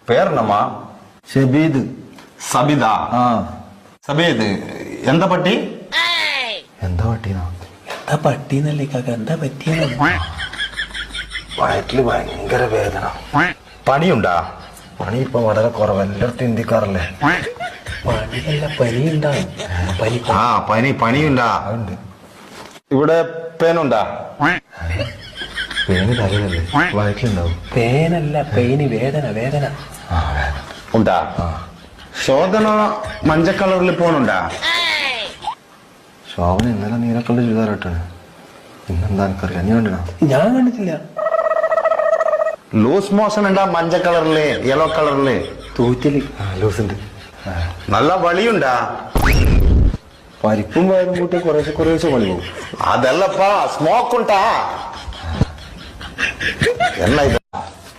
പേരെന്നമ്മാ? ഷബീദ്. സബിത. സബീദ്, എന്താ പട്ടി? എന്താ പട്ടീനാ? എന്താ പട്ടീന്നല്ലേ കാക്ക, എന്താ പറ്റിയെന്ന്? വയറ്റില് ഭയങ്കര വേദന. പണിയുണ്ടാ? പണി ഇപ്പൊ വളരെ കുറവ്, എല്ലായിടത്തും ഇന്ത്യക്കാറല്ലേ. പണിയല്ല, പനിയുണ്ടാവും. പനിയുണ്ടാ? അതുണ്ട്. ഇവിടെ പേനുണ്ടാ? പേന് തലയിലല്ലേ, വയറ്റിലുണ്ടാവും. പേനല്ല, പെയിന്, വേദന. വേദന. ഉണ്ടാ? ശോധന മഞ്ഞ കളറിൽ പോണുണ്ടാ? ശോഭന ഇന്നലെ നീലക്കള്ള ചുരിദാറിട്ടാണ്. ഇന്നെന്താ എനിക്കറിയാം, നീ കണ്ടിനാ? ഞാൻ കണ്ടിട്ടില്ല. ലൂസ് മോഷൻ ഉണ്ടാ? മഞ്ഞ കളറില്, യെല്ലോ കളറില് തൂറ്റല്. ലൂസുണ്ട്. നല്ല വളിയുണ്ടാ? പരിപ്പും വയറും കൂട്ടി കുറേശ്ശെ പണി പോകും. അതല്ലപ്പാ, സ്മോക്ക് ഉണ്ടാ? എന്നാ ഇത്?